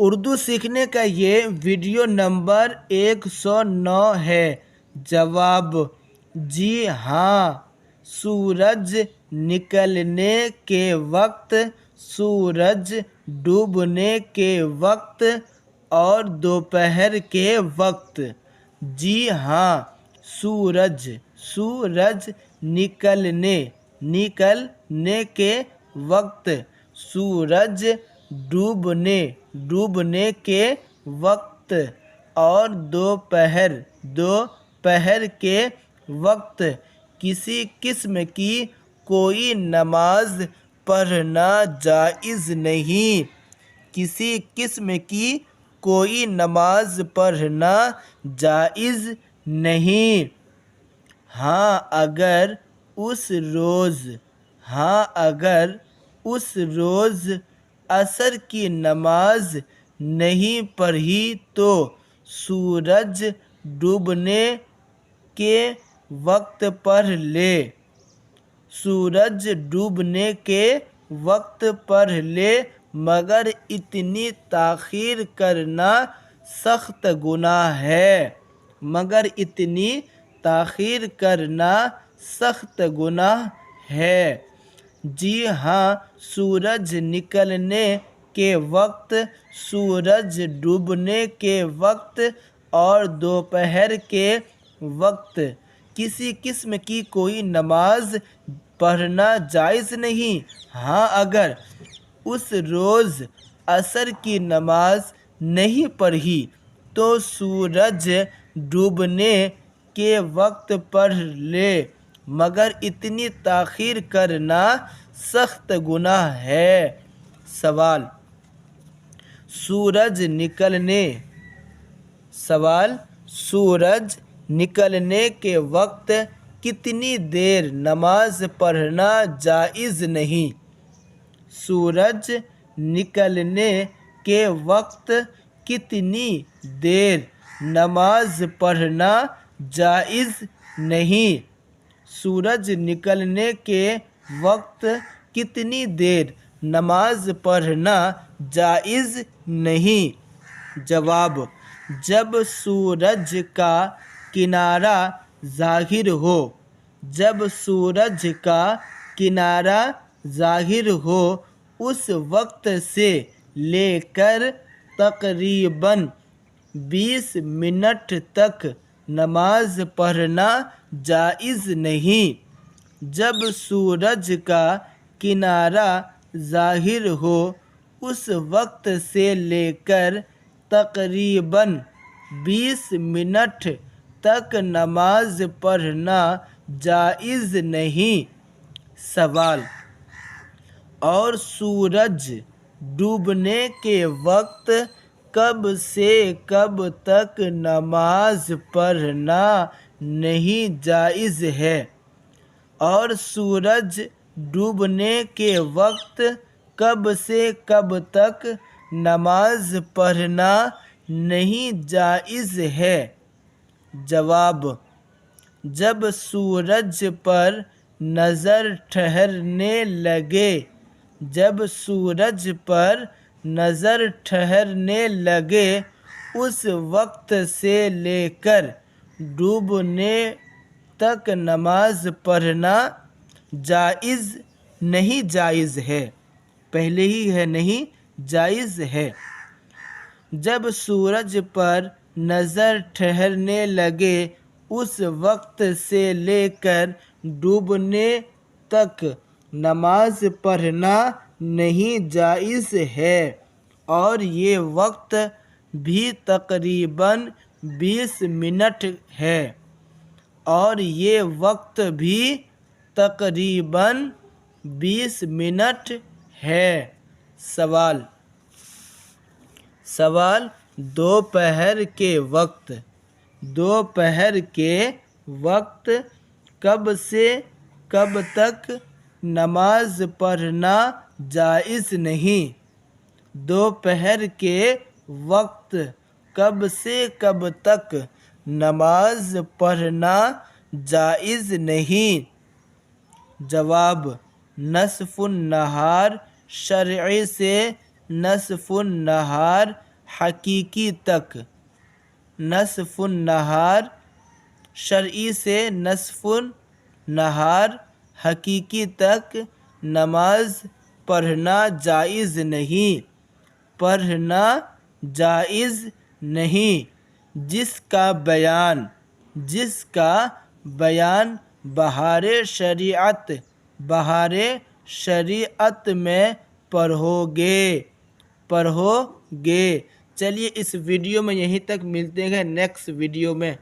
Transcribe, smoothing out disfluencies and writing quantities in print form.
اردو سیکھنے کا یہ ویڈیو نمبر 109 ہے۔ جواب: جی ہاں، سورج نکلنے کے وقت، سورج ڈوبنے کے وقت اور دوپہر کے وقت۔ جی ہاں، سورج نکلنے کے وقت، سورج ڈوبنے کے وقت اور دوپہر کے وقت۔ کسی قسم کی کوئی نماز پڑھنا جائز نہیں، کسی قسم کی کوئی نماز پڑھنا جائز نہیں۔ ہاں اگر اس روز عصر کی نماز نہیں پڑھی تو سورج ڈوبنے کے وقت پڑھ لے، سورج ڈوبنے کے وقت پڑھ لے، مگر اتنی تاخیر کرنا سخت گناہ ہے، مگر اتنی تاخیر کرنا سخت گناہ ہے۔ جی ہاں، سورج نکلنے کے وقت، سورج ڈوبنے کے وقت اور دوپہر کے وقت کسی قسم کی کوئی نماز پڑھنا جائز نہیں۔ ہاں اگر اس روز عصر کی نماز نہیں پڑھی تو سورج ڈوبنے کے وقت پڑھ لے، مگر اتنی تاخیر کرنا سخت گناہ ہے۔ سوال: سورج نکلنے کے وقت کتنی دیر نماز پڑھنا جائز نہیں؟ سورج نکلنے کے وقت کتنی دیر نماز پڑھنا جائز نہیں؟ سورج نکلنے کے وقت کتنی دیر نماز پڑھنا جائز نہیں؟ جواب: جب سورج کا کنارہ ظاہر ہو، جب سورج کا کنارہ ظاہر ہو، اس وقت سے لے کر تقریباً 20 منٹ تک نماز پڑھنا جائز نہیں۔ جب سورج کا کنارہ ظاہر ہو، اس وقت سے لے کر تقریباً 20 منٹ تک نماز پڑھنا جائز نہیں۔ سوال: اور سورج ڈوبنے کے وقت کب سے کب تک نماز پڑھنا نہیں جائز ہے؟ اور سورج ڈوبنے کے وقت کب سے کب تک نماز پڑھنا نہیں جائز ہے؟ جواب: جب سورج پر نظر ٹھہرنے لگے، جب سورج پر نظر ٹھہرنے لگے، اس وقت سے لے کر ڈوبنے تک نماز پڑھنا جائز ہے۔ پہلے ہی ہے نہیں، جائز ہے۔ جب سورج پر نظر ٹھہرنے لگے، اس وقت سے لے کر ڈوبنے تک نماز پڑھنا نہیں جائز ہے، اور یہ وقت بھی تقریباً 20 منٹ ہے، اور یہ وقت بھی تقریباً 20 منٹ ہے۔ سوال: دوپہر کے وقت، دوپہر کے وقت کب سے کب تک نماز پڑھنا جائز نہیں؟ دوپہر کے وقت کب سے کب تک نماز پڑھنا جائز نہیں؟ جواب: نصف النہار، شرع سے نصف النہار حقیقی تک، نصف النہار شرعی سے نصف النہار حقیقی تک نماز پڑھنا جائز نہیں، پڑھنا جائز نہیں، جس کا بیان بہار شریعت میں پڑھو گے۔ چلیے اس ویڈیو میں یہیں تک، ملتے ہیں نیکسٹ ویڈیو میں۔